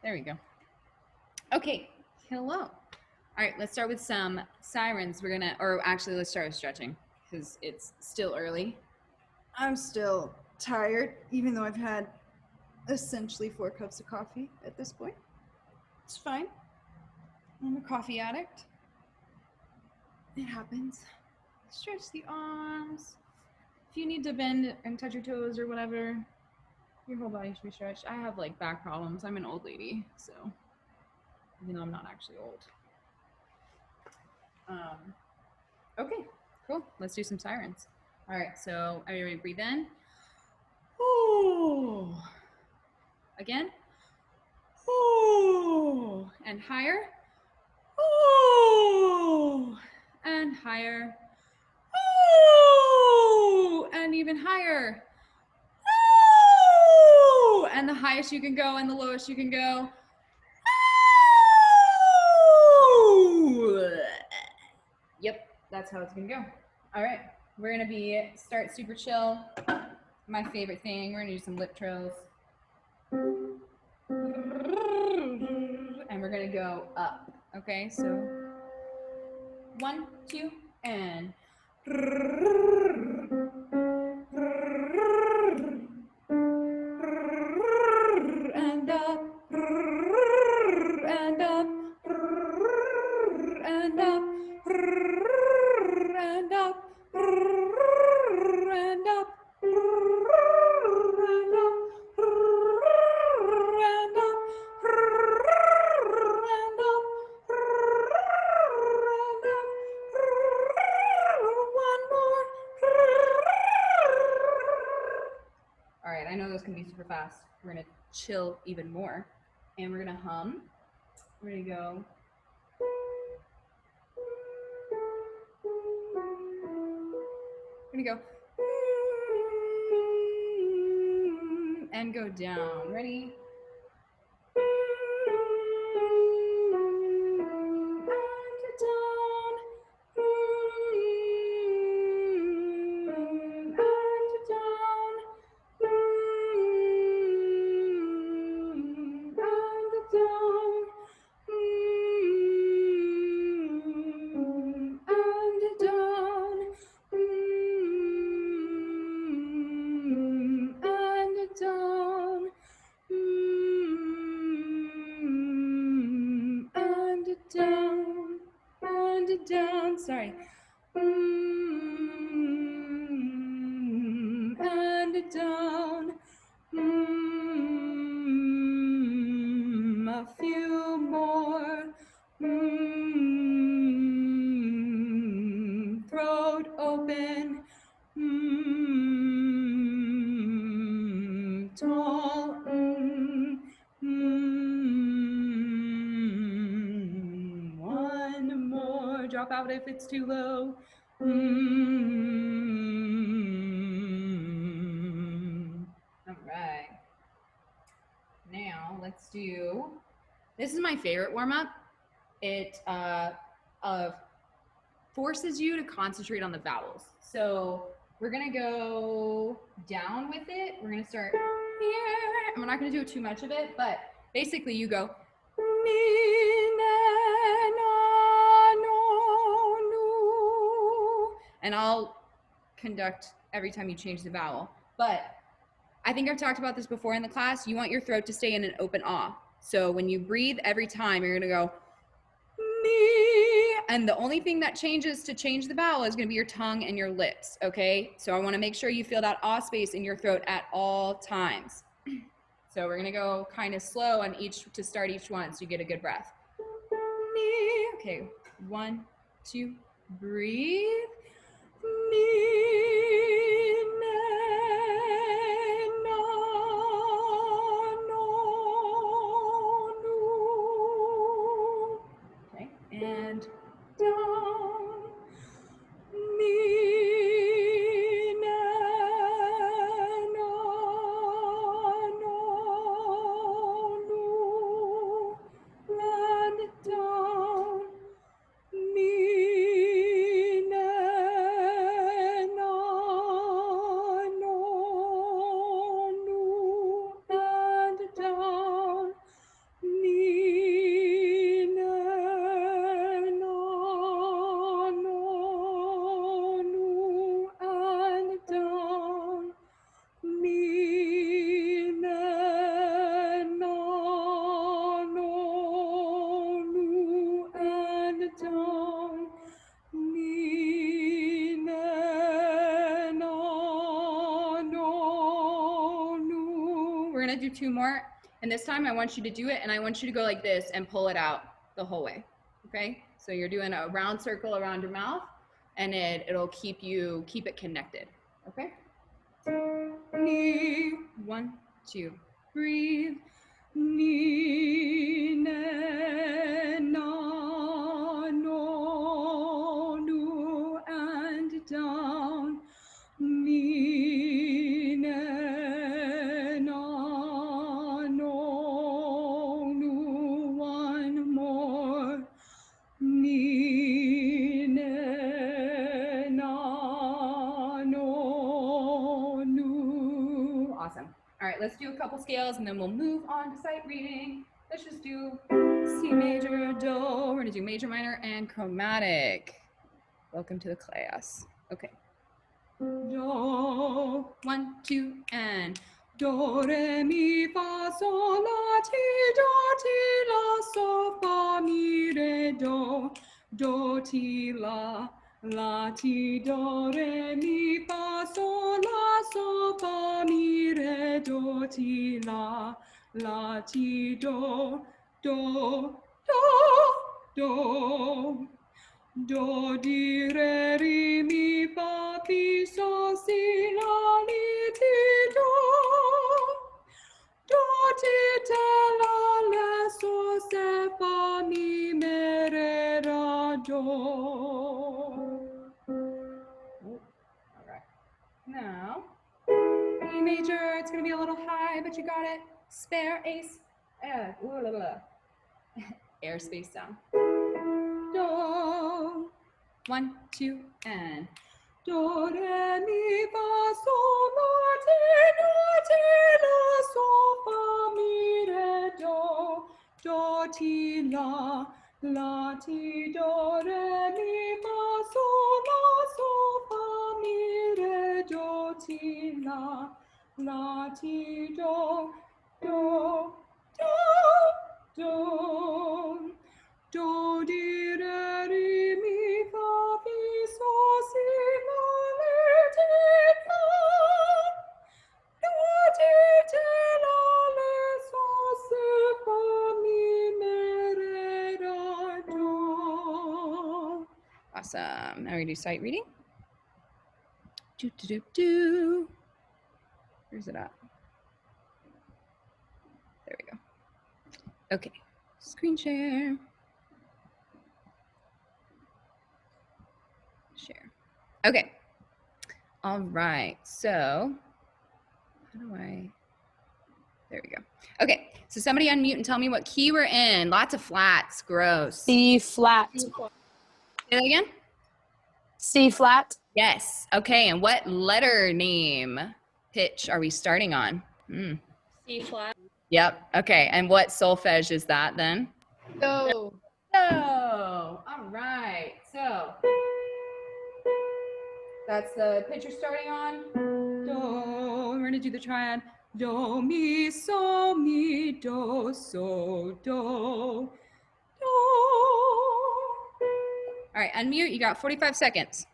There we go. Okay, hello. All right, let's start with some sirens. Actually, let's start with stretching because it's still early. I'm still tired, even though I've had essentially 4 cups of coffee at this point. It's fine. I'm a coffee addict. It happens. Stretch the arms. If you need to bend and touch your toes or whatever, your whole body should be stretched. I have like back problems. I'm an old lady, so even though I'm not actually old. Okay, cool. Let's do some sirens. All right, so are you ready to breathe in? Oh. Again. Oh. And higher. Oh. And higher. Oh. And even higher. Oh. And the highest you can go and the lowest you can go. Oh. Yep, that's how it's gonna go. All right, we're gonna start super chill. My favorite thing, we're gonna do some lip trills. And we're gonna go up, okay? So 1, 2, and and up, and up, and up, and up, and up, All right, I know those can be super fast. We're gonna chill even more, and we're gonna hum. We're gonna go. We're gonna go. And go down. Ready? Down, sorry. And down. A few more. Throat open. Tall. One more. Drop out if it's too low. All right. Now let's do, this is my favorite warm-up. It forces you to concentrate on the vowels. So we're gonna go down with it. We're gonna start here, and we're not gonna do too much of it, but basically you go mi, na, na, no, no, and I'll conduct every time you change the vowel. But I think I've talked about this before in the class. You want your throat to stay in an open ah. So when you breathe every time, you're gonna go me, and the only thing that changes to change the vowel is gonna be your tongue and your lips, okay? So I wanna make sure you feel that ah space in your throat at all times. So we're gonna go kind of slow on each to start each one so you get a good breath. Me, okay, 1, 2, breathe. Me, na, na, no, no. Okay, and down. Me, na, no, no, no. And down. Me, na, do 2 more. And this time I want you to do it and I want you to go like this and pull it out the whole way. Okay? So you're doing a round circle around your mouth and it'll keep it connected. Okay? Ni, 1, 2, breathe. Ni, ne, na, no, nu, and down. Mi, ne, na, no, nu, one more. Mi, ne, na, no, nu. Awesome. All right, let's do a couple scales and then we'll move on to sight reading. Let's just do C major, Do. We're gonna do major, minor, and chromatic. Welcome to the class. Okay. Do, 1, 2, and do, re, mi, fa, sol, la, ti, so, fa, mi, re, do, ti, la, ti, do, re, mi, fa, sol, la, so, fa, mi, re, do, ti, la, ti, do, do, di, re, ri, mi, fa, fi, so, si, la, ni, ti, do, ti, te, la, le, so, se, fa, mi, me, re, ra, do. All right. Now, E major, it's going to be a little high, but you got it. Spare ace, airspace down. Do, 1, 2, and do, re, mi, fa, sol, la, ti, la, so, fa, mi, re, do, ti, la, ti, do, re, mi, fa, sol, la, so, fa, mi, re, do, ti, la, ti, do, do, di, re, ri, mi, fa, fi, so, si, la, le, ti, ti, te, la, le, so, se, fa, mi, me, re, ra, do. Awesome. Now we do sight reading. Where's it at? There we go. Okay. Screen share. Share. Okay. All right. So how do I? There we go. Okay. So somebody unmute and tell me what key we're in. Lots of flats. Gross. C flat. Say that again. C flat. Yes. Okay. And what letter name pitch are we starting on? C flat. Yep. Okay. And what solfege is that then? Do. Do. All right. So that's the pitch you're starting on. Do. We're going to do the triad. Do, mi, do, so, do, do. All right. Unmute. You got 45 seconds.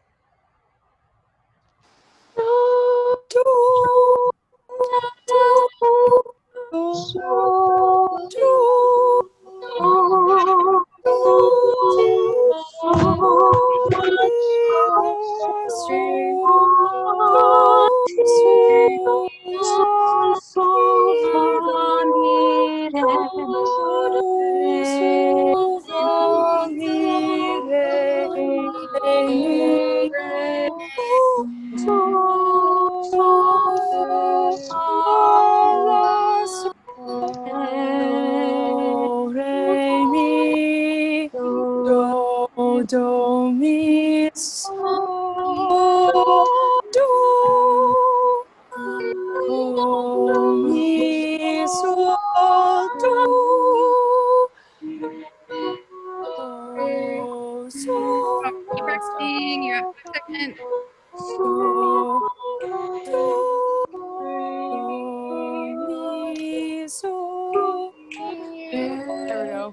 Do, mi, so, do, mi, so, do, so, Keep practicing. You're at 5 seconds. so, do, mi, so. There we go.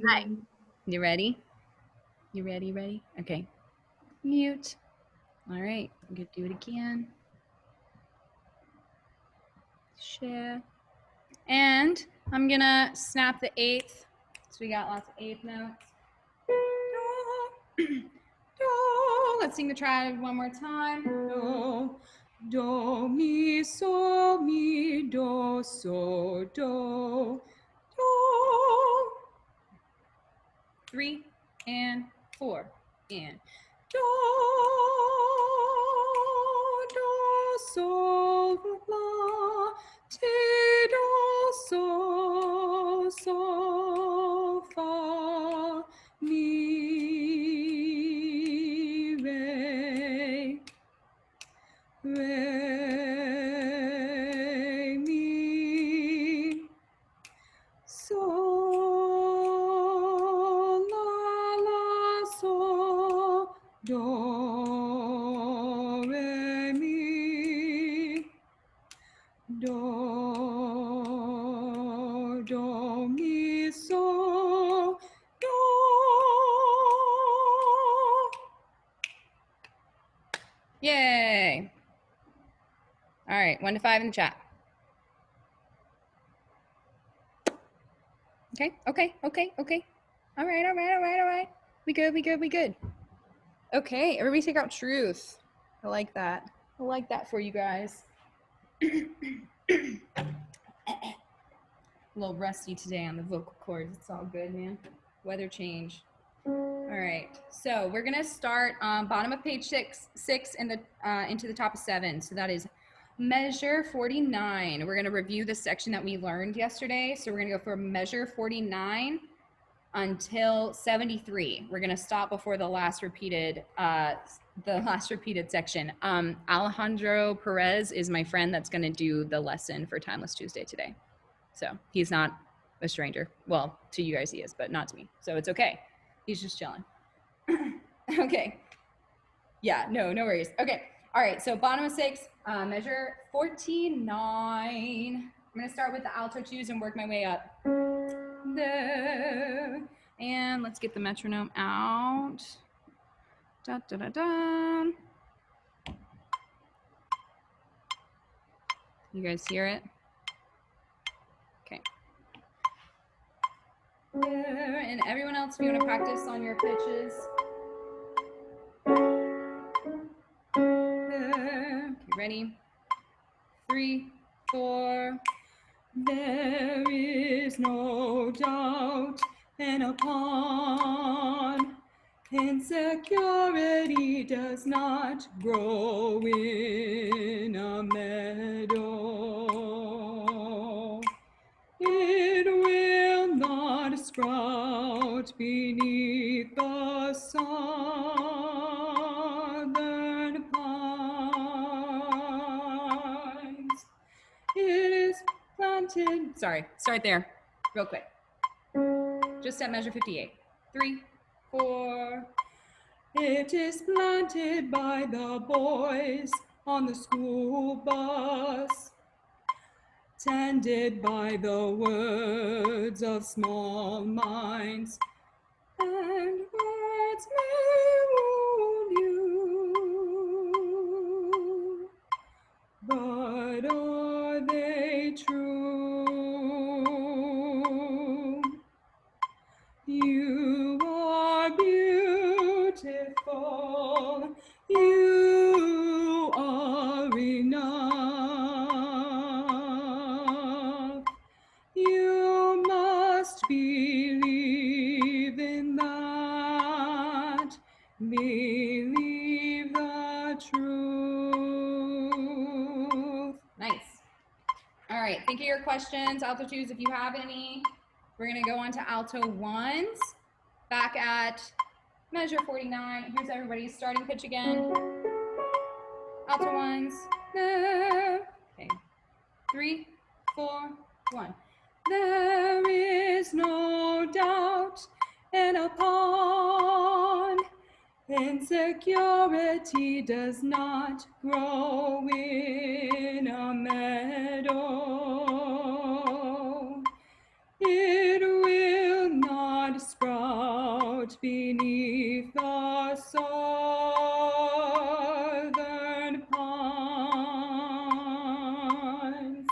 Hi. You ready? You ready? Ready? Okay. Mute. All right. I'm going to do it again. share. And I'm gonna snap the eighth. So we got lots of eighth notes. Do, do. Let's sing the triad one more time. Do, do, mi, so, do. 3 and 4 and do, sol, la, ti, do, sol, fa, mi, re, mi, sol, la, sol, do, re, mi, do, mi, sol, do. Yay. All right, 1 to 5 in the chat. Okay. All right. We good. Okay, everybody take out truth. I like that. I like that for you guys. A little rusty today on the vocal cords. It's all good, man. Weather change. All right, so we're gonna start bottom of page six and into the top of 7. So that is measure 49. We're gonna review the section that we learned yesterday. So we're gonna go from measure 49 until 73. We're gonna stop before the last repeated section. Alejandro Perez is my friend that's gonna do the lesson for Timeless Tuesday today. So he's not a stranger. Well, to you guys he is, but not to me. So it's okay. He's just chilling. Okay. Yeah, no worries. Okay. All right. So bottom of 6, measure 49. I'm going to start with the alto 2s and work my way up. There. And let's get the metronome out. Da, da, da, da. You guys hear it? Okay. There. And everyone else, if you want to practice on your pitches. There. Okay, ready? 3, 4. There is no doubt, and upon insecurity does not grow in a meadow. It will not sprout beneath the southern pines. It is planted. Sorry, start there, real quick. Just at measure 58. 3, 4. It is planted by the boys on the school bus, tended by the words of small minds, and words may wound you, but are they true? You are beautiful, you are enough. You must believe in that, believe the truth. Nice. All right, think of your questions, alto 2s, if you have any. We're gonna go on to alto 1s, back at measure 49. Here's everybody's starting pitch again. Alto 1s, okay, 3, 4, 1. There is no doubt, and upon insecurity does not grow in a meadow. It will not sprout beneath the southern pines.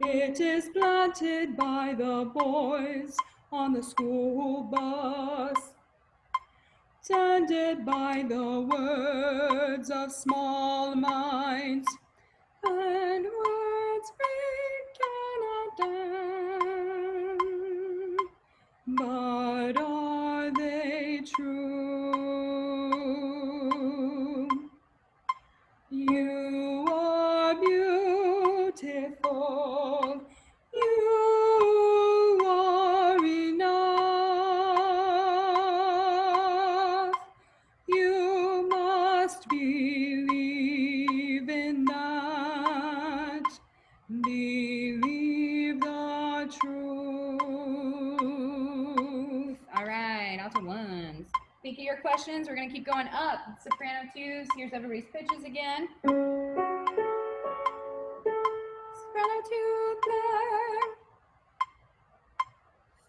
It is planted by the boys on the school bus, tended by the words of small minds, and words we cannot damn, but are they true? You are beautiful, you are enough. You must believe in that, believe the truth. All right, alto ones. Think of your questions. We're gonna keep going up. Soprano twos. Here's everybody's pitches again. Soprano two there.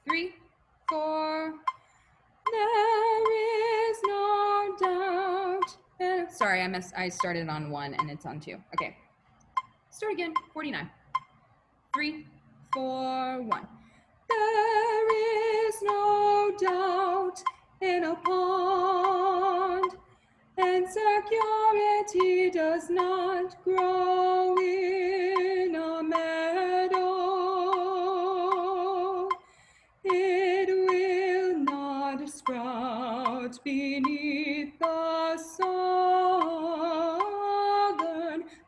3, 4. There is no doubt. Sorry, I started on 1 and it's on 2. Okay. Start again. 49. 3, 4, 1. There is no doubt in a pond, and security does not grow in a meadow. It will not sprout beneath the southern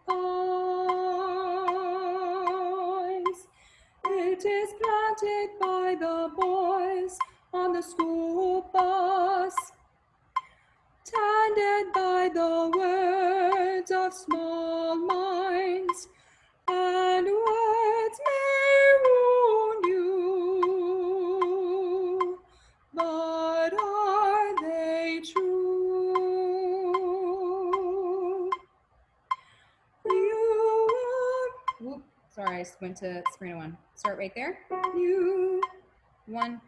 pines. It is planted by the boys on the school bus, tended by the words of small minds, and words may wound you, but are they true? Sorry, I went to soprano 1. Start right there. 1,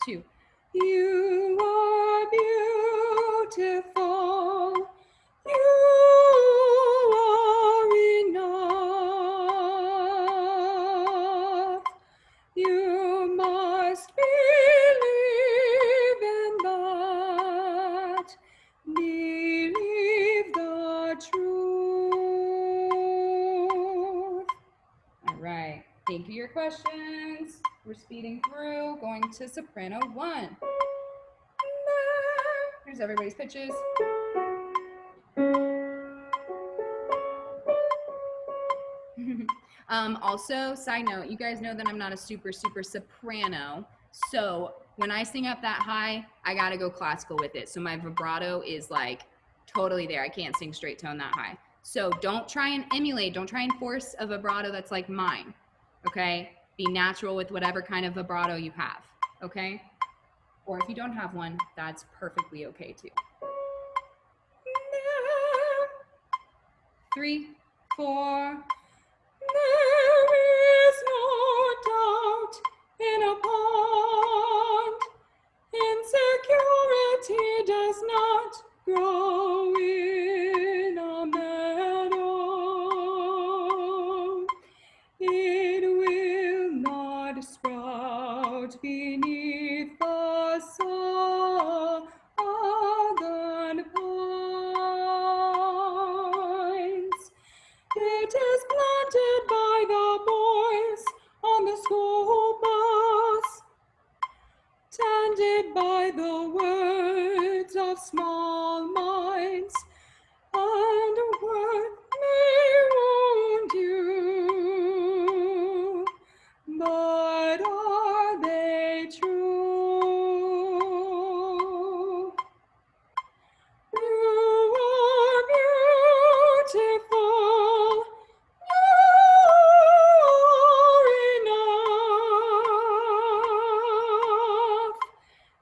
2. You are beautiful. You are enough. You must believe in that. Believe the truth. All right. Think of your questions. We're speeding through, going to soprano 1. Here's everybody's pitches. Also, side note, you guys know that I'm not a super soprano. So when I sing up that high, I gotta go classical with it. So my vibrato is like totally there. I can't sing straight tone that high. So don't try and emulate, don't try and force a vibrato that's like mine, okay? Be natural with whatever kind of vibrato you have, okay? Or if you don't have one, that's perfectly okay too. 3, 4. There is no doubt in a pond. Insecurity does not grow in a meadow. It will not sprout beneath the southern pines. It is planted by the boys on the school bus, tended by the words of small minds, and a word may wound you, but are they true? You are beautiful. You are enough.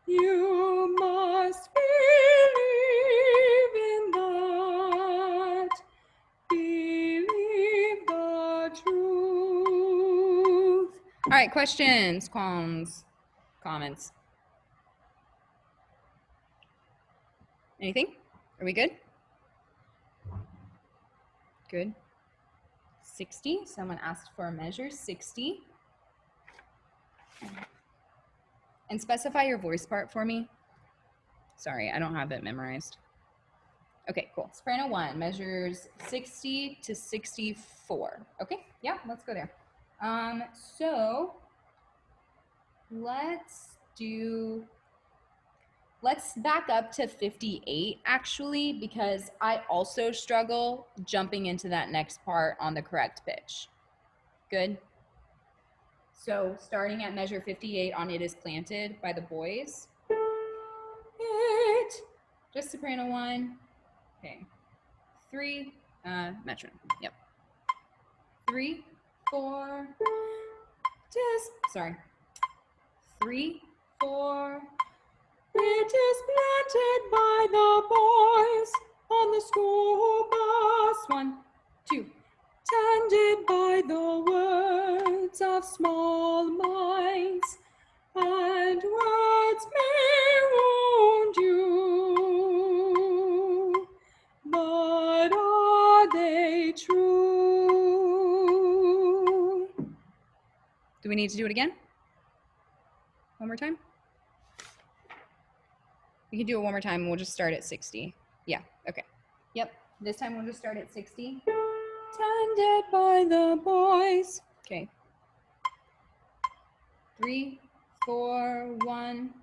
You must believe in that. Believe the truth. All right, questions, comments. Anything? Are we good? Good. 60. Someone asked for a measure 60. And specify your voice part for me. Sorry, I don't have it memorized. Okay, cool. Soprano 1 measures 60 to 64. Okay, yeah, let's go there. So let's back up to 58 actually, because I also struggle jumping into that next part on the correct pitch. Good. So starting at measure 58 on It Is Planted by the Boys. It, just soprano 1. Okay. 3, metronome. Yep. 3, 4, sorry. 3, 4. It is planted by the boys on the school bus. 1, 2. Tended by the words of small minds, and words may wound you, but are they true? Do we need to do it again? One more time? We can do it one more time and we'll just start at 60. Yeah, okay. Yep, this time we'll just start at 60. Tended by the boys. Okay. 3, 4, 1.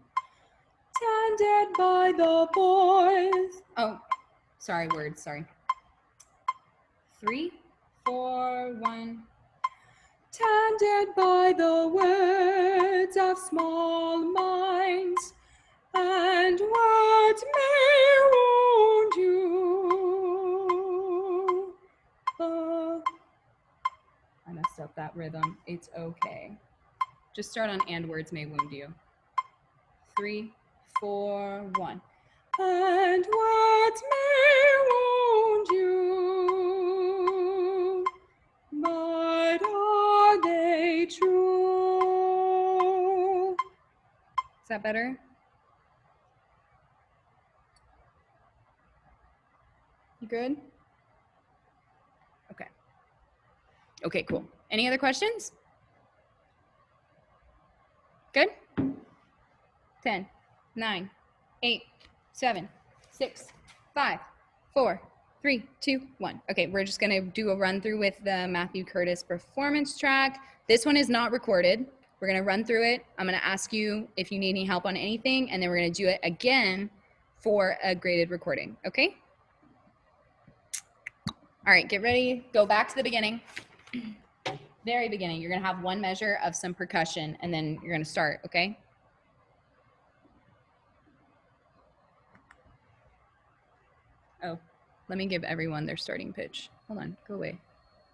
Tended by the boys. Oh, sorry, words, sorry. 3, 4, 1. Tended by the words of small minds, and words may wound you. I messed up that rhythm. It's okay. Just start on and words may wound you. 3, 4, 1. And words may wound you, but are they true? Is that better? You good? Okay. Okay, cool. Any other questions? Good? 10, 9, 8, 7, 6, 5, 4, 3, 2, 1. Okay, we're just gonna do a run through with the Matthew Curtis performance track. This one is not recorded. We're gonna run through it. I'm gonna ask you if you need any help on anything, and then we're gonna do it again for a graded recording, okay? All right, get ready, go back to the beginning. Very beginning. You're gonna have one measure of some percussion, and then you're gonna start, okay? Oh, let me give everyone their starting pitch. Hold on, go away.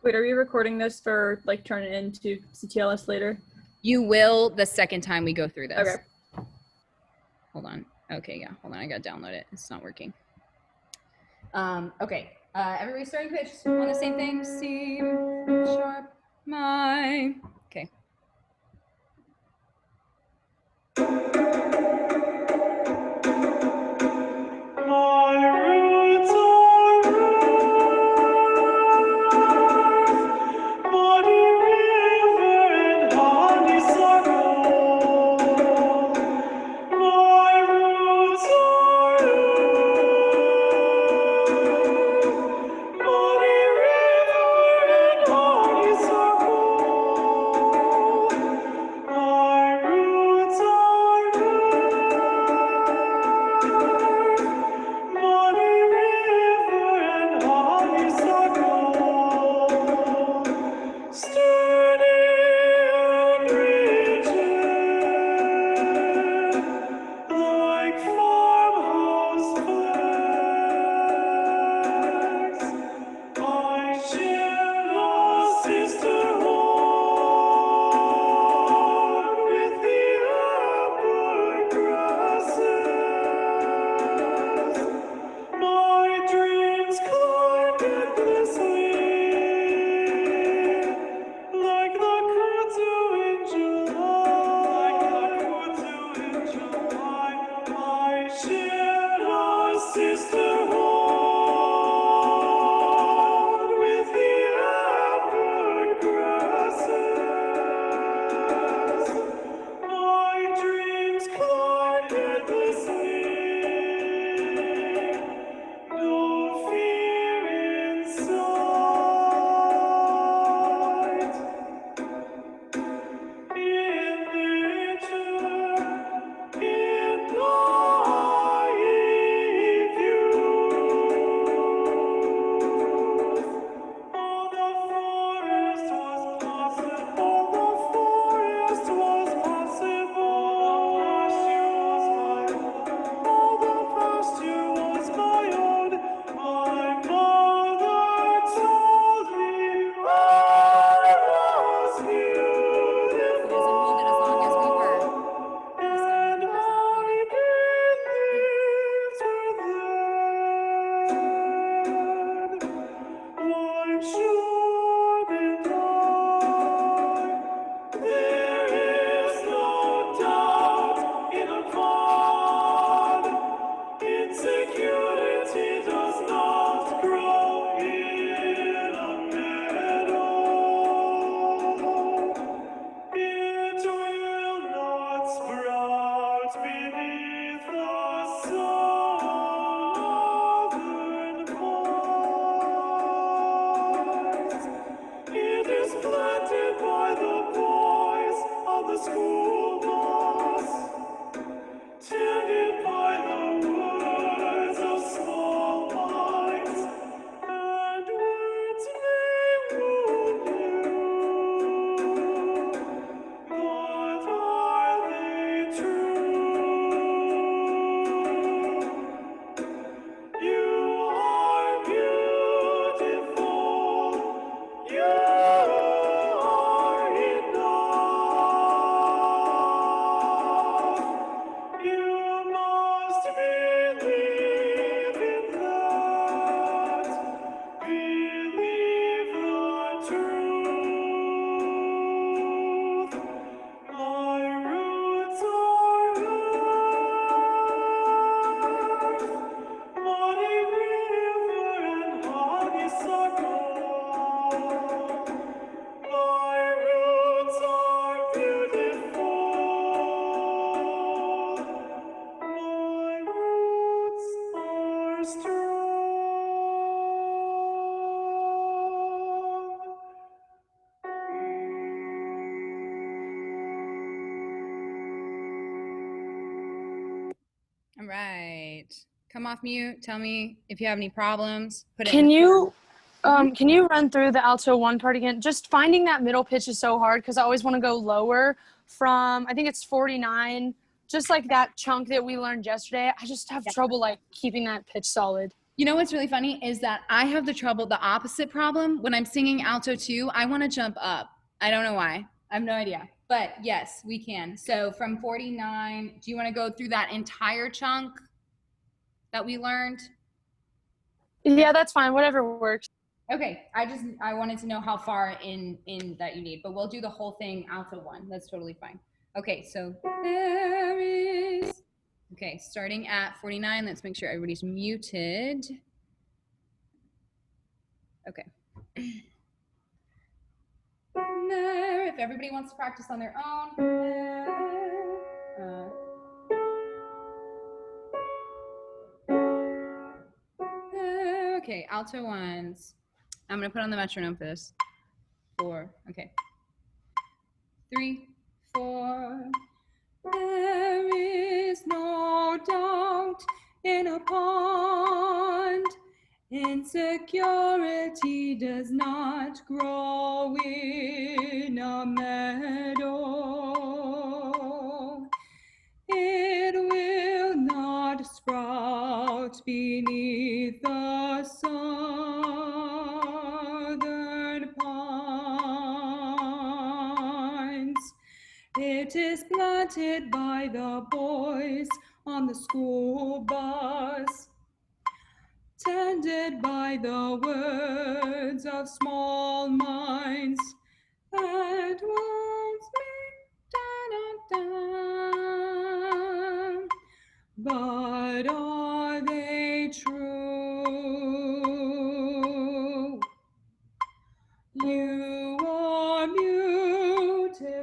Wait, are we recording this for like turn it into CTLS later? You will the second time we go through this. Okay. Hold on. Okay, yeah, hold on. I gotta download it. It's not working. Okay, everybody starting pitch on the same thing. C sharp, my. Okay. right. Come off mute. Tell me if you have any problems. Put it Can in. you can you run through the alto 1 part again? Just finding that middle pitch is so hard because I always want to go lower from, I think it's 49, just like that chunk that we learned yesterday. I just have trouble like keeping that pitch solid. You know what's really funny is that I have the opposite problem. When I'm singing alto 2, I want to jump up. I don't know why. I have no idea. But yes, we can. So from 49, do you want to go through that entire chunk that we learned? Yeah, that's fine. Whatever works. Okay, I wanted to know how far in that you need, but we'll do the whole thing alto 1. That's totally fine. Okay, so there is. Okay, starting at 49. Let's make sure everybody's muted. Okay. There, if everybody wants to practice on their own. Okay, alto 1s. I'm gonna put on the metronome for this. 4. Okay. 3, 4. There is no doubt in a pond. Insecurity does not grow in a meadow. It will not sprout beneath the southern pines. It is planted by the boys on the school bus, tended by the words of small minds that once made da-da-da. But are they true? You are beautiful.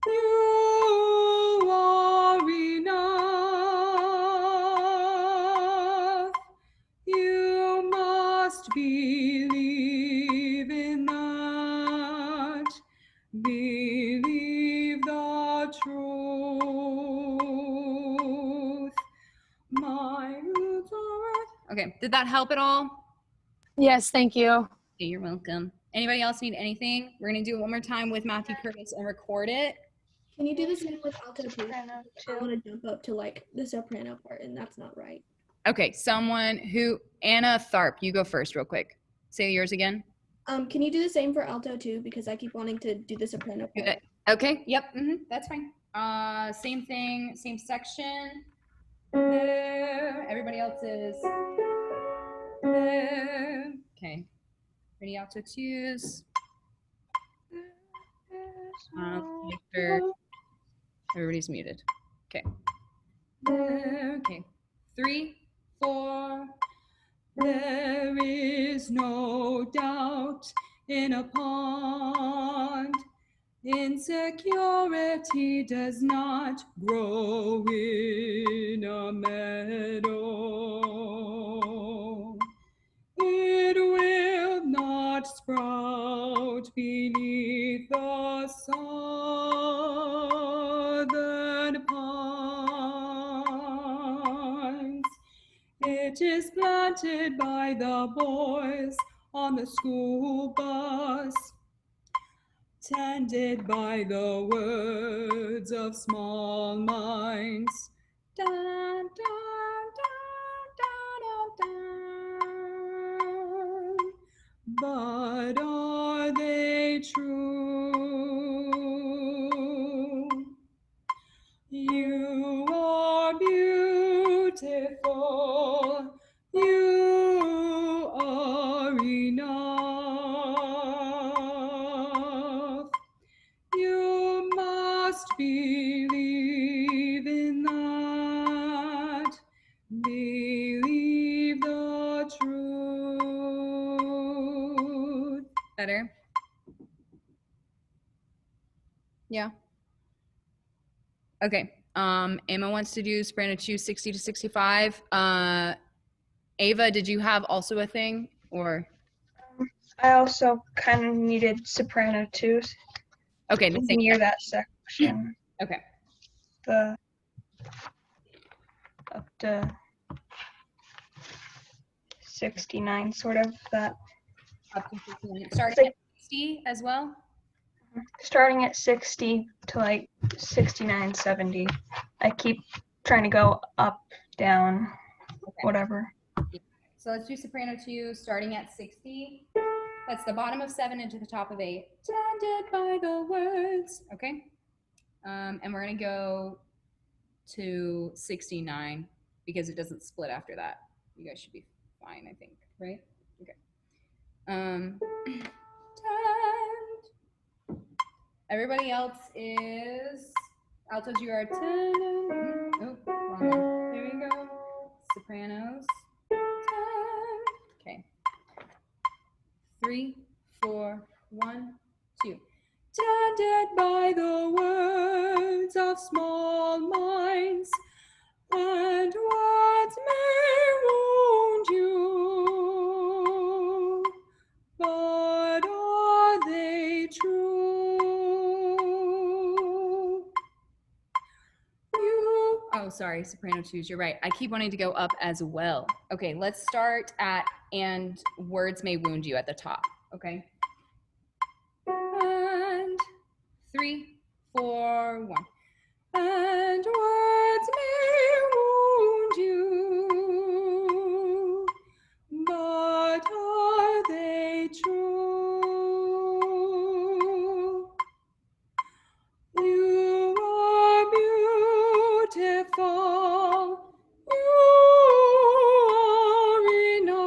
You are enough. You must believe in that. Believe the truth. My roots are earth. Okay, did that help at all? Yes, thank you. Okay, you're welcome. Anybody else need anything? We're gonna do it one more time with Matthew Curtis and record it. Can you do the same with alto too? I want to jump up to like the soprano part, and that's not right. Okay, Anna Tharp, you go first real quick. Say yours again. Can you do the same for alto too? Because I keep wanting to do the soprano part. Okay, yep, that's fine. Same thing, same section. There, everybody else is there. Okay, ready, alto 2s. Make sure everybody's muted. Okay. There, okay. 3, 4. There is no doubt in a pond. Insecurity does not grow in a meadow. It will not sprout beneath the southern pines. It is planted by the boys on the school bus, tended by the words of small minds. Da, da, da, da, da, da. But are they true? You are beautiful. You are enough. You must believe in that. Believe the truth. Better? Yeah. Okay. Emma wants to do soprano 2, 60 to 65. Ava, did you have also a thing or? I also kind of needed soprano too. Okay, the same near that section. Okay. up to 69, sort of that. Up to 59. Starting at 60 as well? Starting at 60 to like 69, 70. I keep trying to go up, down, whatever. So let's do soprano 2 starting at 60. That's the bottom of 7 into the top of 8. Blinded by the words. Okay. And we're going to go to 69 because it doesn't split after that. You guys should be fine, I think, right? Okay. Everybody else is altos. You are 10. Oh, wrong one. Here we go. Sopranos. 10. Okay. 3, 4, 1, 2. Tainted by the words of small minds, and words may wound you, but are they true? Oh, sorry, soprano 2s, you're right. I keep wanting to go up as well. Okay, let's start at and words may wound you at the top, okay? And 3, 4, 1. And words may wound you, but are they true? You are beautiful. You are enough.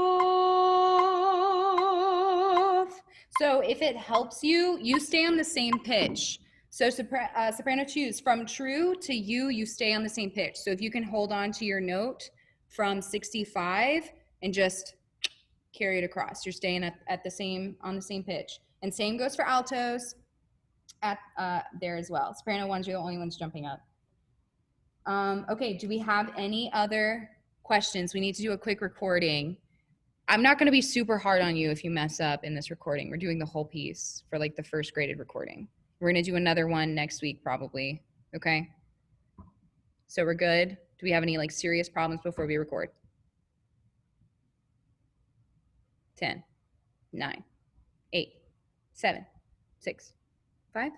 So if it helps you, you stay on the same pitch. So soprano 2s, from true to you stay on the same pitch. So if you can hold on to your note from 65 and just carry it across, you're staying at the same, on the same pitch. And same goes for altos at there as well. Soprano 1s, you're the only ones jumping up. Okay, do we have any other questions? We need to do a quick recording. I'm not going to be super hard on you if you mess up in this recording. We're doing the whole piece for like the first graded recording. We're going to do another one next week probably. Okay. So we're good. Do we have any like serious problems before we record? 10, 9, 8, 7, 6, 5,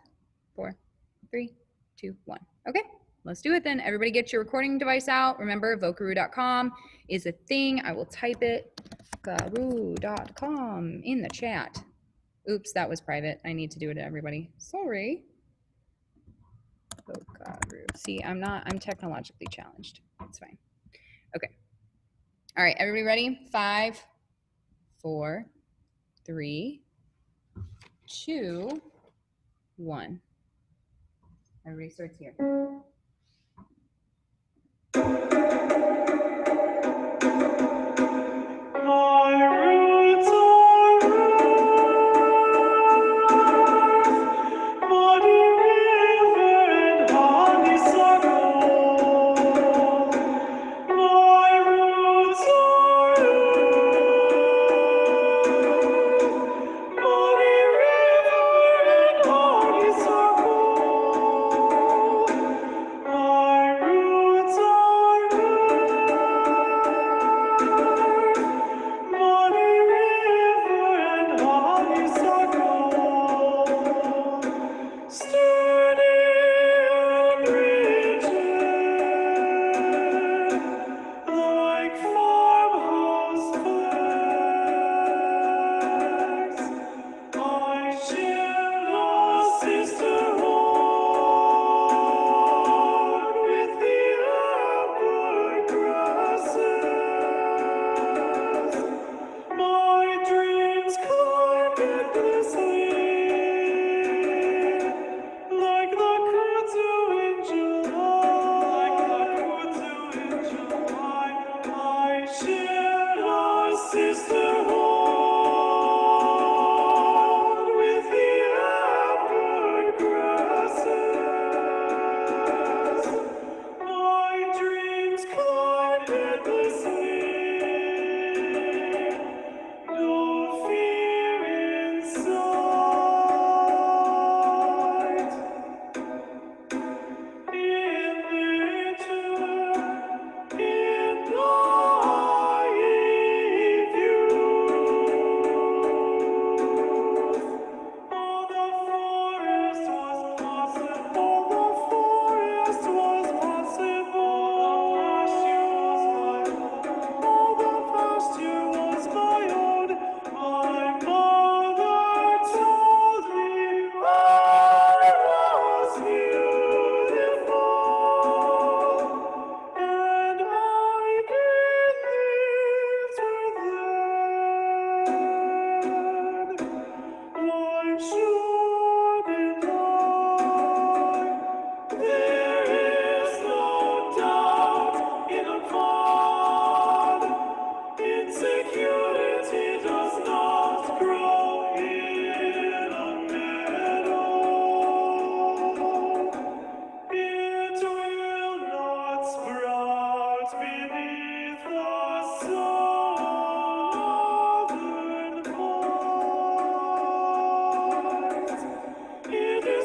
4, 3, 2, 1. Okay, let's do it then. Everybody get your recording device out. Remember, vocaroo.com is a thing. I will type it, vocaroo.com, in the chat. Oops, that was private. I need to do it to everybody. Sorry. Vocaroo. See, I'm technologically challenged. It's fine. Okay. All right, everybody ready? 5, 4, 3, 2, 1. Everybody starts here. Stay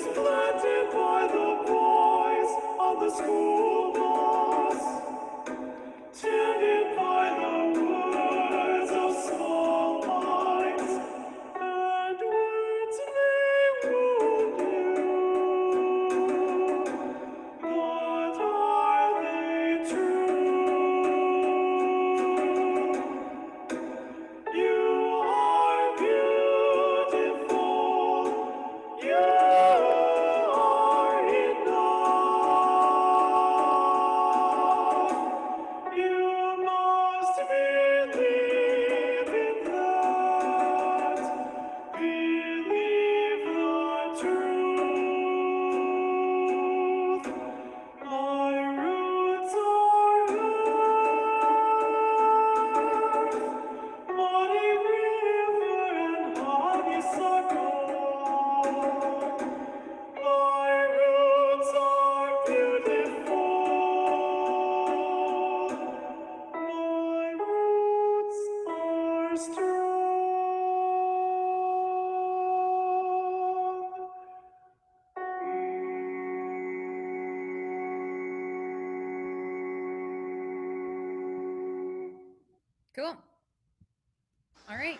is planted by the boys on the school bus, tended by the words of small minds, and words they wound you. But are they true? You are beautiful. You are enough. You must believe in that. Believe the truth. My roots are earth, muddy river and honeysuckle. My roots are beautiful. My roots are strong. Cool. All right.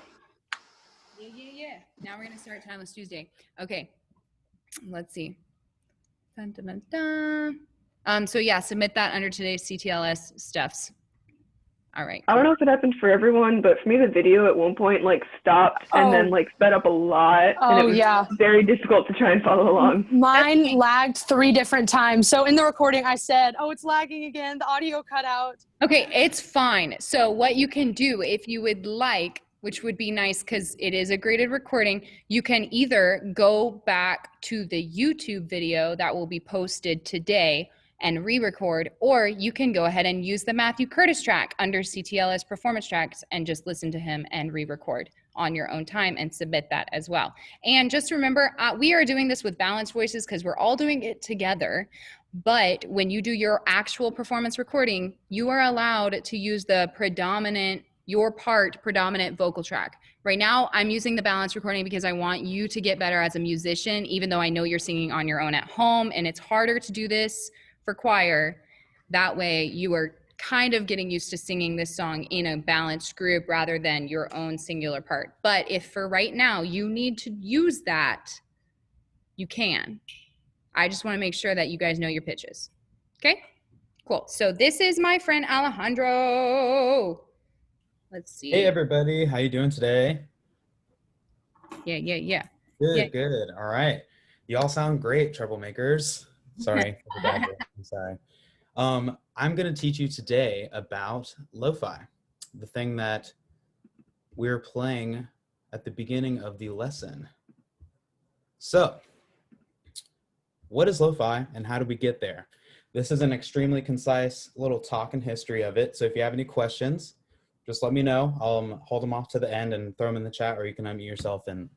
Yeah. Now we're gonna start Timeless Tuesday. Okay. Let's see. Dun, dun, dun, dun. So yeah, submit that under today's CTLS stuffs. All right. I don't know if it happened for everyone, but for me, the video at one point like stopped and then like sped up a lot, and it was very difficult to try and follow along. Mine lagged 3 different times. So in the recording, I said, "Oh, it's lagging again." The audio cut out. Okay, it's fine. So what you can do, if you would like, which would be nice because it is a graded recording, you can either go back to the YouTube video that will be posted today and re-record, or you can go ahead and use the Matthew Curtis track under CTLS performance tracks and just listen to him and re-record on your own time and submit that as well. And just remember, we are doing this with balanced voices because we're all doing it together. But when you do your actual performance recording, you are allowed to use the predominant vocal track. Right now, I'm using the balance recording because I want you to get better as a musician, even though I know you're singing on your own at home, and it's harder to do this for choir. That way you are kind of getting used to singing this song in a balanced group rather than your own singular part. But if for right now you need to use that, you can. I just want to make sure that you guys know your pitches. Okay, cool. So this is my friend Alejandro. Let's see. Hey everybody, how you doing today? Yeah. Good. All right. You all sound great, troublemakers. Sorry. I'm sorry. I'm going to teach you today about lo-fi, the thing that we're playing at the beginning of the lesson. So, what is lo-fi and how do we get there? This is an extremely concise little talk and history of it. So if you have any questions, just let me know. I'll hold them off to the end and throw them in the chat, or you can unmute yourself and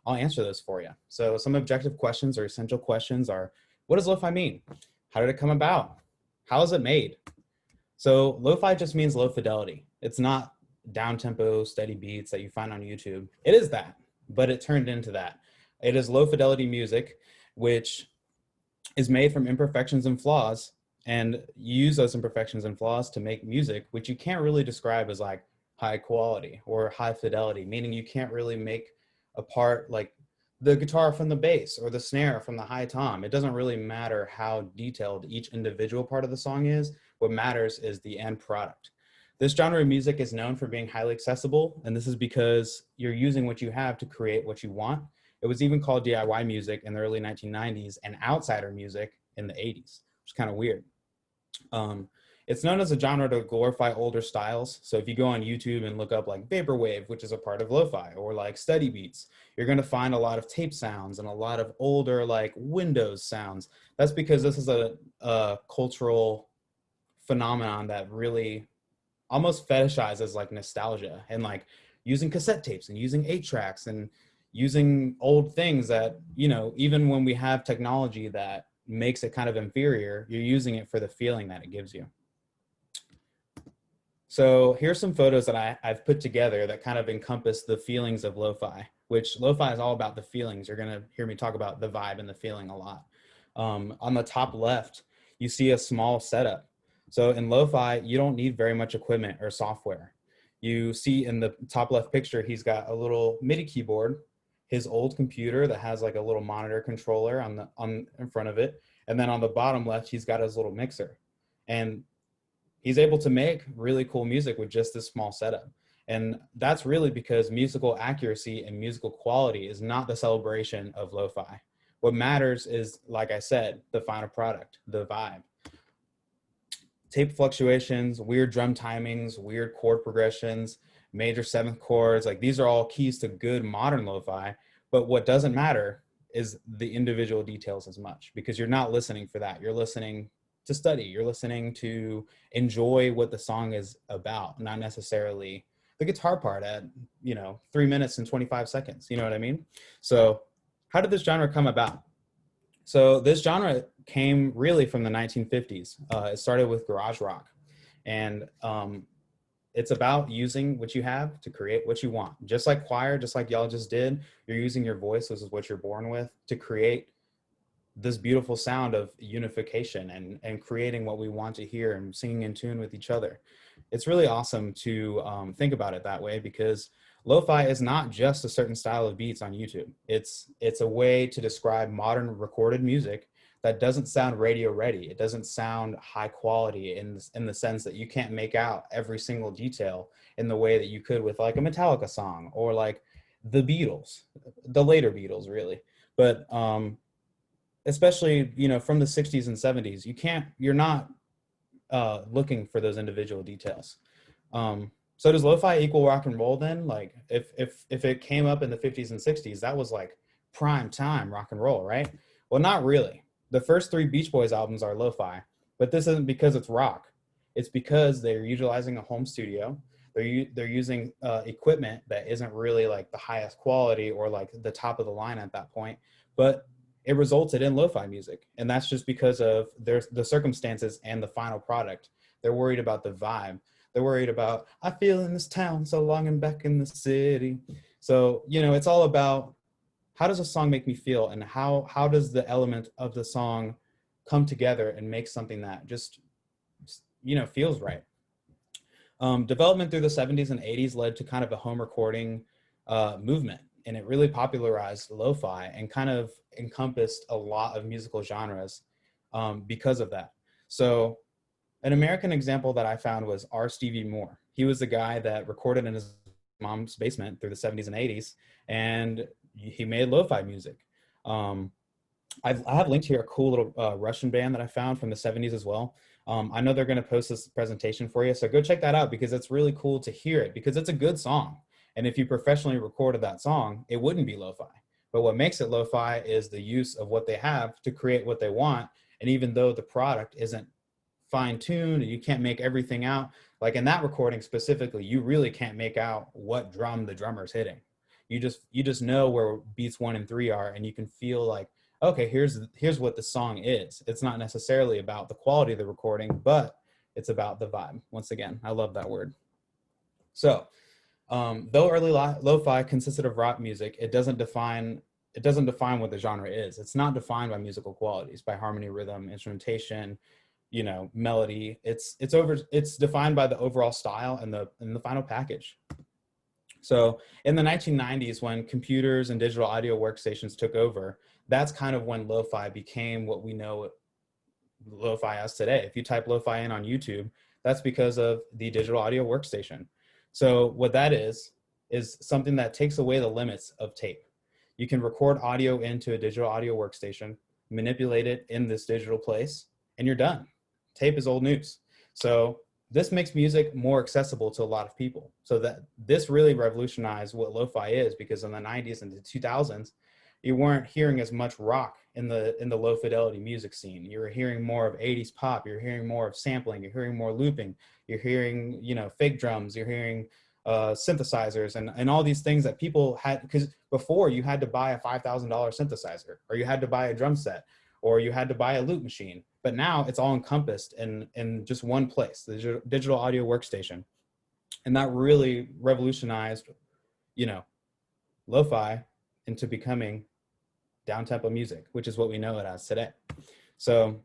I'll answer those for you. So some objective questions or essential questions are, what does lo-fi mean? How did it come about? How is it made? So lo-fi just means low fidelity. It's not down-tempo, steady beats that you find on YouTube. It is that, but it turned into that. It is low fidelity music, which is made from imperfections and flaws, and you use those imperfections and flaws to make music, which you can't really describe as like high quality or high fidelity, meaning you can't really make a part like the guitar from the bass or the snare from the high tom. It doesn't really matter how detailed each individual part of the song is. What matters is the end product. This genre of music is known for being highly accessible, and this is because you're using what you have to create what you want. It was even called DIY music in the early 1990s and outsider music in the 80s, which is kind of weird. It's known as a genre to glorify older styles. So if you go on YouTube and look up like vaporwave, which is a part of lo-fi, or like steady beats, you're going to find a lot of tape sounds and a lot of older like Windows sounds. That's because this is a cultural phenomenon that really almost fetishizes like nostalgia and like using cassette tapes and using 8-tracks and using old things that, you know, even when we have technology that makes it kind of inferior, you're using it for the feeling that it gives you. So here's some photos that I've put together that kind of encompass the feelings of lo-fi. which lo-fi is all about the feelings. You're going to hear me talk about the vibe and the feeling a lot. On the top left, you see a small setup. So in lo-fi, you don't need very much equipment or software. You see in the top left picture, he's got a little MIDI keyboard, his old computer that has like a little monitor controller in front of it. And then on the bottom left, he's got his little mixer. And he's able to make really cool music with just this small setup. And that's really because musical accuracy and musical quality is not the celebration of lo-fi. What matters is, like I said, the final product, the vibe. Tape fluctuations, weird drum timings, weird chord progressions, major seventh chords, like these are all keys to good modern lo-fi. But what doesn't matter is the individual details as much, because you're not listening for that. You're listening to study, you're listening to enjoy what the song is about, not necessarily the guitar part at, 3 minutes and 25 seconds. You know what I mean? So how did this genre come about? So this genre came really from the 1950s. It started with garage rock, and it's about using what you have to create what you want. Just like choir, just like y'all just did, you're using your voice, this is what you're born with, to create this beautiful sound of unification and creating what we want to hear and singing in tune with each other. It's really awesome to think about it that way, because lo-fi is not just a certain style of beats on YouTube. It's a way to describe modern recorded music that doesn't sound radio ready. It doesn't sound high quality in the sense that you can't make out every single detail in the way that you could with like a Metallica song or like the Beatles, the later Beatles really. But especially, from the 60s and 70s, you're not looking for those individual details. So does lo-fi equal rock and roll then? Like if it came up in the 50s and 60s, that was like prime time rock and roll, right? Well, not really. The first 3 Beach Boys albums are lo-fi, but this isn't because it's rock. It's because they're utilizing a home studio. They're using equipment that isn't really like the highest quality or like the top of the line at that point, but it resulted in lo-fi music. And that's just because of the circumstances and the final product. They're worried about the vibe. They're worried about, I feel in this town so long and back in the city. So, it's all about, how does a song make me feel, and how does the element of the song come together and make something that just, feels right. Development through the 70s and 80s led to kind of a home recording movement, and it really popularized lo-fi and kind of encompassed a lot of musical genres because of that. So an American example that I found was R. Stevie Moore. He was the guy that recorded in his mom's basement through the 70s and 80s, and he made lo-fi music. I have linked here a cool little Russian band that I found from the 70s as well. I know they're going to post this presentation for you, so go check that out, because it's really cool to hear it, because it's a good song. And if you professionally recorded that song, it wouldn't be lo-fi. But what makes it lo-fi is the use of what they have to create what they want. And even though the product isn't fine-tuned and you can't make everything out, like in that recording specifically, you really can't make out what drum the drummer's hitting. You just know where beats 1 and 3 are, and you can feel like, okay, here's what the song is. It's not necessarily about the quality of the recording, but it's about the vibe. Once again, I love that word. So though early lo-fi consisted of rock music, it doesn't define what the genre is. It's not defined by musical qualities, by harmony, rhythm, instrumentation, melody. It's defined by the overall style and the final package. So in the 1990s, when computers and digital audio workstations took over, that's kind of when lo-fi became what we know lo-fi as today. If you type lo-fi in on YouTube, that's because of the digital audio workstation. So what that is something that takes away the limits of tape. You can record audio into a digital audio workstation, manipulate it in this digital place, and you're done. Tape is old news. So this makes music more accessible to a lot of people. So that this really revolutionized what lo-fi is, because in the 90s and the 2000s, you weren't hearing as much rock in the low fidelity music scene. You were hearing more of 80s pop. You're hearing more of sampling. You're hearing more looping. You're hearing, fake drums. You're hearing synthesizers and all these things that people had, because before you had to buy a $5,000 synthesizer, or you had to buy a drum set, or you had to buy a loop machine. But now it's all encompassed in just one place, the digital audio workstation. And that really revolutionized, lo-fi into becoming down-tempo music, which is what we know it as today. So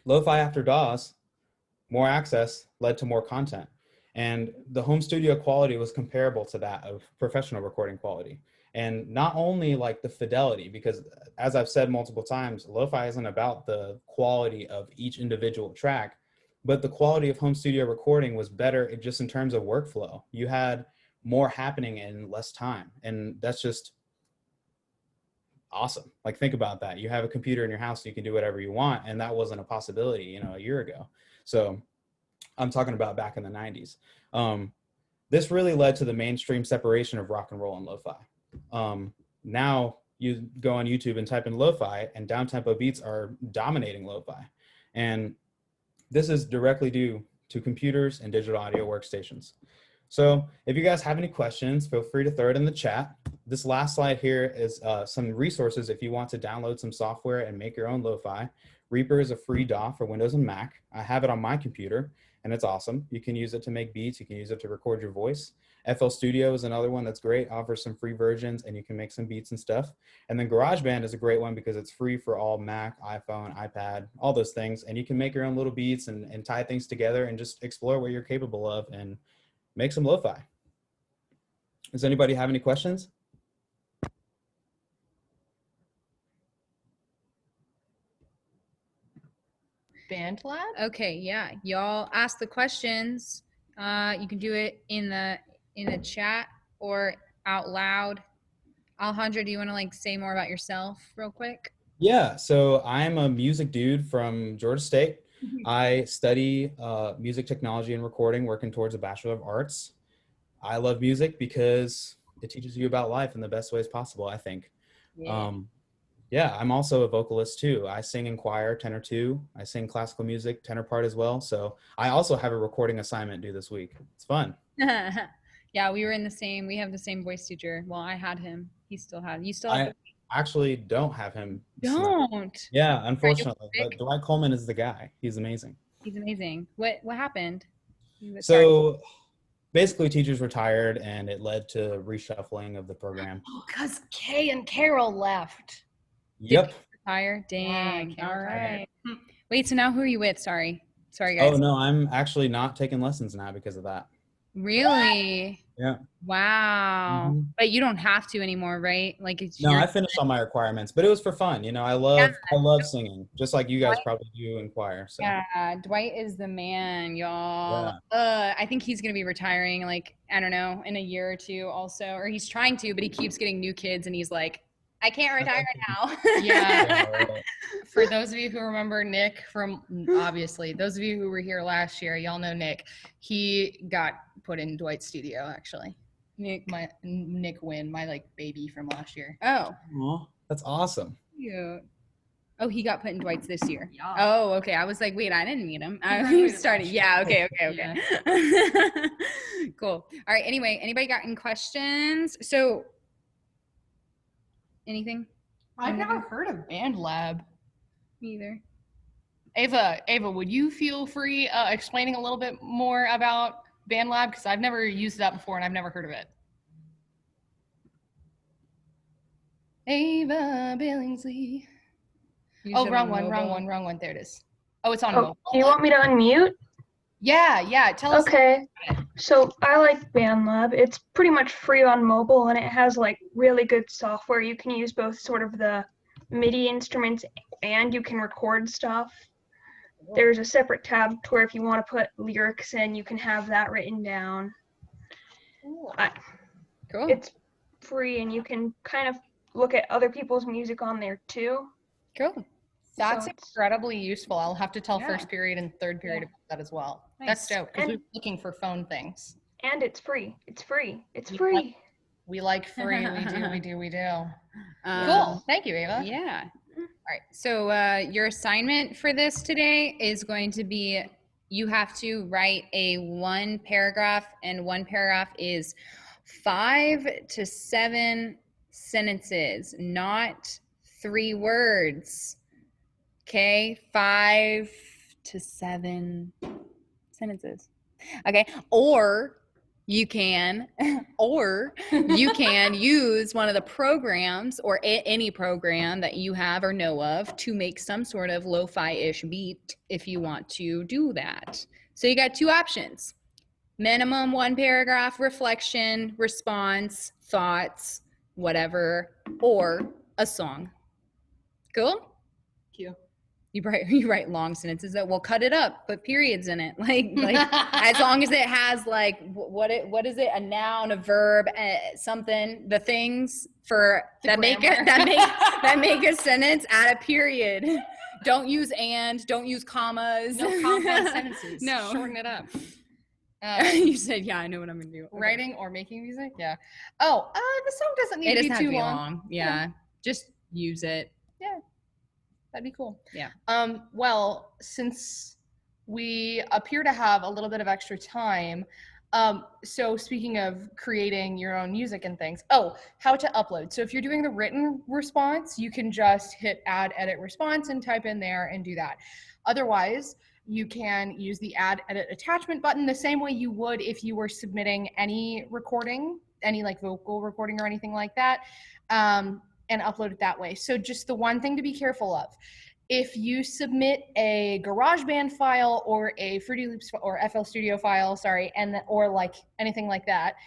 lo-fi after DAWs, more access led to more content. And the home studio quality was comparable to that of professional recording quality. And not only like the fidelity, because as I've said multiple times, lo-fi isn't about the quality of each individual track, but the quality of home studio recording was better just in terms of workflow. You had more happening in less time. And that's just awesome. Like, think about that. You have a computer in your house, so you can do whatever you want. And that wasn't a possibility, you know, a year ago. So I'm talking about back in the 90s. This really led to the mainstream separation of rock and roll and lo-fi. Now you go on YouTube and type in lo-fi, and down-tempo beats are dominating lo-fi. And this is directly due to computers and digital audio workstations. So if you guys have any questions, feel free to throw it in the chat. This last slide here is some resources if you want to download some software and make your own lo-fi. Reaper is a free DAW for Windows and Mac. I have it on my computer, and it's awesome. You can use it to make beats. You can use it to record your voice. FL Studio is another one that's great, offers some free versions, and you can make some beats and stuff. And then GarageBand is a great one because it's free for all Mac, iPhone, iPad, all those things. And you can make your own little beats and tie things together and just explore what you're capable of and make some lo-fi. Does anybody have any questions? BandLab? Okay, yeah. Y'all ask the questions. You can do it in the chat or out loud. Alejandro, do you want to like say more about yourself real quick? Yeah, so I'm a music dude from Georgia State. I study music technology and recording, working towards a Bachelor of Arts. I love music because it teaches you about life in the best ways possible, I think. Yeah. Yeah, I'm also a vocalist too. I sing in choir, tenor two. I sing classical music, tenor part as well. So I also have a recording assignment due this week. It's fun. Yeah, we have the same voice teacher. Well, I had him. He still had. You still have I actually don't have him. Don't. Yeah, unfortunately. But Dwight Coleman is the guy. He's amazing. He's amazing. What happened? So basically teachers retired and it led to reshuffling of the program. Oh, because Kay and Carol left. Yep. Retire? Dang. Yeah, All right. Wait, so now who are you with? Sorry guys. Oh no, I'm actually not taking lessons now because of that. Really? Yeah. Wow. Mm-hmm. But you don't have to anymore, right? Like it's No, I finished all my requirements, but it was for fun. You know, I love singing, just like you guys probably do in choir. So. Yeah, Dwight is the man, y'all. Yeah. I think he's gonna be retiring, like, I don't know, in a year or two also. Or he's trying to, but he keeps getting new kids and he's like, I can't retire now. Yeah. For those of you who remember Nick from, obviously, those of you who were here last year, y'all know Nick. He got put in Dwight's studio, actually. Nick Wynn, my like baby from last year. Oh. Aww, that's awesome. Cute. Oh, he got put in Dwight's this year. Yeah. Oh, okay. I was like, wait, I didn't meet him. He started. Yeah. Okay. Yeah. Cool. All right. Anyway, anybody got any questions? So, anything? I've never heard of BandLab. Me either. Ava, would you feel free explaining a little bit more about BandLab? Because I've never used that before and I've never heard of it. Ava Billingsley. Wrong one. There it is. Oh, it's on mobile. Do you want me to unmute? Yeah. Tell us. Okay. So I like BandLab. It's pretty much free on mobile and it has like really good software. You can use both sort of the MIDI instruments and you can record stuff. There's a separate tab to where if you want to put lyrics in, you can have that written down. Cool. It's free and you can kind of look at other people's music on there too. Cool. That's incredibly useful. I'll have to tell first period and third period about that as well. Nice. That's dope because we're looking for phone things. And it's free. It's free. It's free. We like free. We do. Cool. Thank you, Ava. Yeah. All right. So your assignment for this today is going to be, you have to write a one paragraph, and one paragraph is 5 to 7 sentences, not 3 words. Okay, 5 to 7 sentences. Okay, or you can, or you can use one of the programs or any program that you have or know of to make some sort of lo-fi-ish beat if you want to do that. So you got two options: minimum 1 paragraph reflection, response, thoughts, whatever, or a song. Cool? Cute. You write long sentences that will cut it up, put periods in it. Like as long as it has like what is it? A noun, a verb, something. The things for that make a sentence. Add a period. Don't use and. Don't use commas. No compound sentences. No. Shorten it up. You said, yeah, I know what I'm gonna do. Okay. Writing or making music? Yeah. Oh, the song doesn't need to be too long. Yeah. Just use it. Yeah. That'd be cool. Yeah. Well, since we appear to have a little bit of extra time, so speaking of creating your own music and things, how to upload. So if you're doing the written response, you can just hit add edit response and type in there and do that. Otherwise, you can use the add edit attachment button the same way you would if you were submitting any recording, any like vocal recording or anything like that. And upload it that way. So just the one thing to be careful of, if you submit a GarageBand file or a Fruity Loops or FL Studio file, or like anything like that,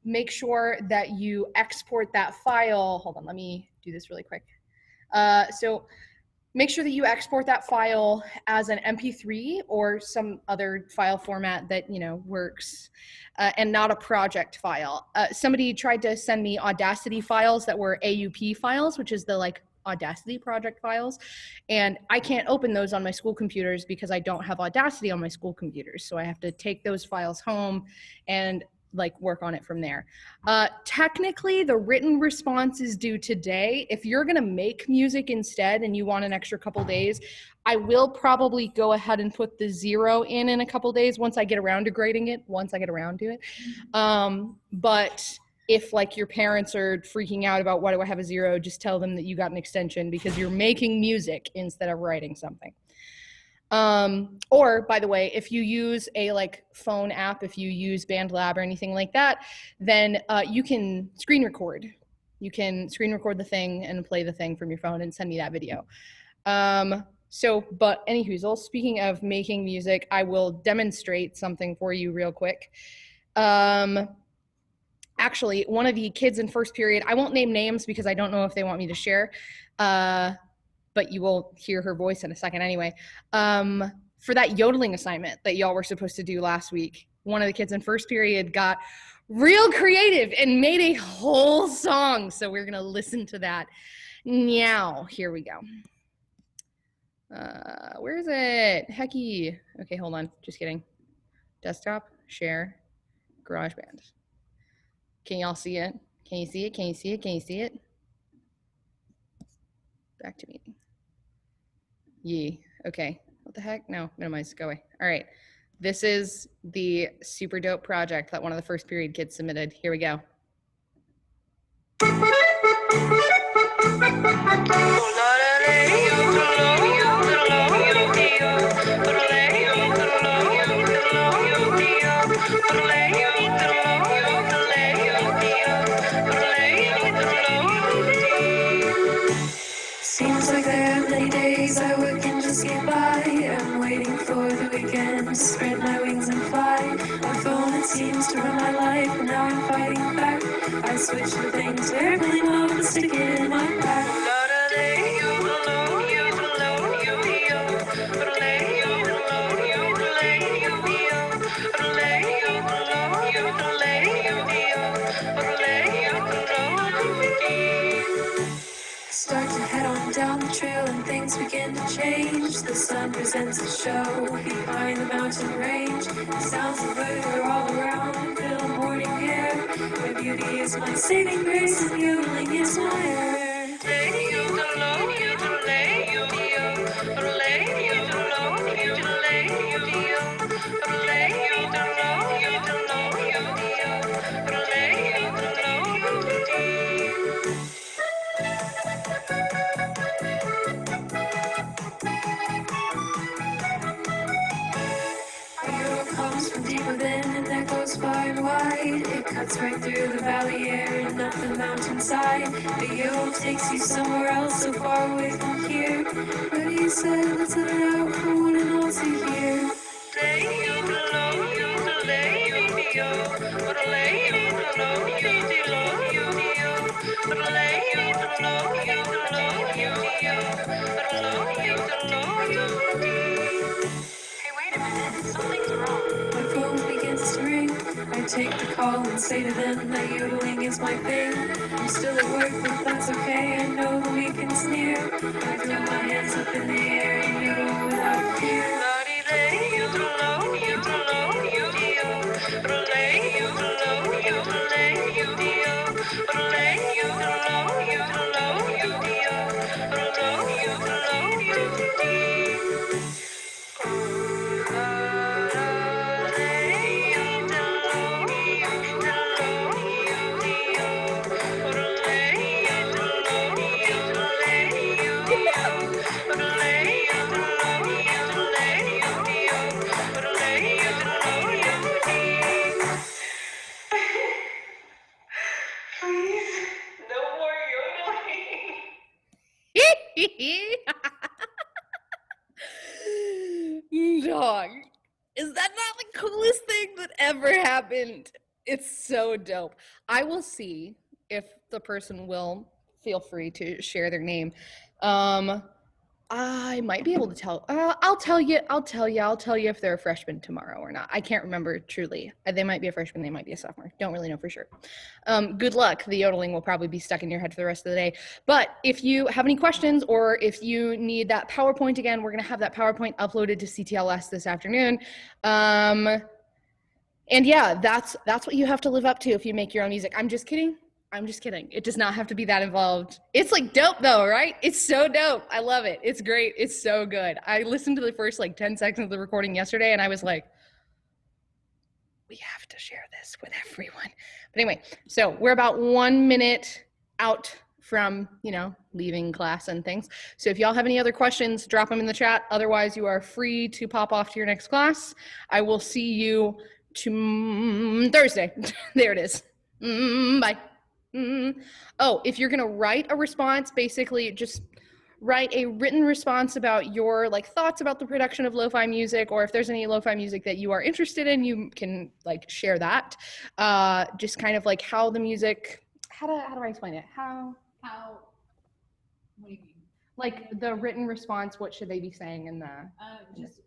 make sure that you export that file. Hold on, let me do this really quick. So make sure that you export that file as an MP3 or some other file format that, works, and not a project file. Somebody tried to send me Audacity files that were AUP files, which is the like Audacity project files. And I can't open those on my school computers because I don't have Audacity on my school computers. So I have to take those files home and like work on it from there. Technically, the written response is due today. If you're gonna make music instead and you want an extra couple days, I will probably go ahead and put the 0 in a couple days once I get around to grading it, but if like your parents are freaking out about why do I have a 0, just tell them that you got an extension because you're making music instead of writing something. Or by the way, if you use a like phone app, if you use BandLab or anything like that, then you can screen record. You can screen record the thing and play the thing from your phone and send me that video. But anywho, speaking of making music, I will demonstrate something for you real quick. Actually, one of the kids in first period, I won't name names because I don't know if they want me to share, but you will hear her voice in a second anyway. For that yodeling assignment that y'all were supposed to do last week, one of the kids in first period got real creative and made a whole song. So we're gonna listen to that now. Here we go. Where is it? Hecky. Okay, hold on. Just kidding. Desktop, share, GarageBand. Can y'all see it? Can you see it? Can you see it? Can you see it? Back to me. Yee. Okay. What the heck? No, minimize. Go away. All right. This is the super dope project that one of the first period kids submitted. Here we go. Seems like there are many days I work and just get by. I'm waiting for the weekend to spread my wings and fly. My phone, it seems to run my life, and now I'm fighting back. I switch the things terribly low to stick it in my back. Start to head on down the trail and things begin to change. The sun presents a show behind the mountain range. The sounds of birds are all around and fill the morning air. My beauty is my saving grace and yodeling is my air. goes far and wide. It cuts right through the valley air and up the mountainside. The yo takes you somewhere else, so far away from here. Ready, set, let's let it out for one and all to hear. My phone begins to ring. I take the call and say to them that yodeling is my thing. I'm still at work, but that's okay. I know the weekend's near. I throw my hands up in the air and yodel without fear. Dog, is that not the coolest thing that ever happened? It's so dope. I will see if the person will feel free to share their name. I might be able to tell. I'll tell you if they're a freshman tomorrow or not. I can't remember truly. They might be a freshman, they might be a sophomore. Don't really know for sure. Good luck. The yodeling will probably be stuck in your head for the rest of the day. But if you have any questions or if you need that PowerPoint again, we're going to have that PowerPoint uploaded to CTLS this afternoon. And yeah, that's what you have to live up to if you make your own music. I'm just kidding. It does not have to be that involved. It's like dope though, right? It's so dope. I love it. It's great. It's so good. I listened to the first like 10 seconds of the recording yesterday and I was like, we have to share this with everyone. But anyway, so we're about 1 minute out from, leaving class and things. So if y'all have any other questions, drop them in the chat. Otherwise, you are free to pop off to your next class. I will see you Thursday. There it is. Bye. Oh, if you're gonna write a response, basically just write a written response about your thoughts about the production of lo-fi music, or if there's any lo-fi music that you are interested in, you can share that. Just kind of how the music, how do I explain it? How, what do you mean? The written response, what should they be saying in the? Just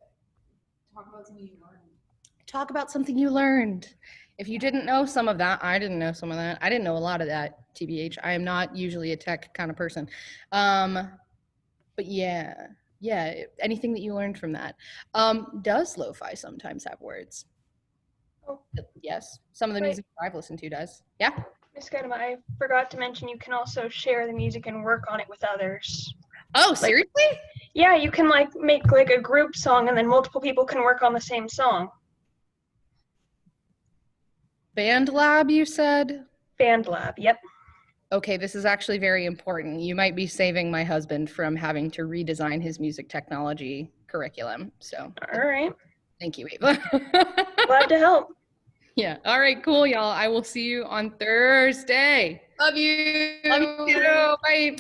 talk about something you learned. Talk about something you learned. If you didn't know some of that, I didn't know some of that. I didn't know a lot of that, TBH. I am not usually a tech kind of person. But yeah, anything that you learned from that. Does lo-fi sometimes have words? Oh. Yes, some of the music I've listened to does. Yeah? Miss Gadama, I forgot to mention you can also share the music and work on it with others. Oh, seriously? Yeah, you can make a group song and then multiple people can work on the same song. Band Lab, you said? Band Lab, yep. Okay, this is actually very important. You might be saving my husband from having to redesign his music technology curriculum. So, all right. Thank you, Ava. Glad to help. Yeah. All right, cool, y'all. I will see you on Thursday. Love you. Love you too. Bye.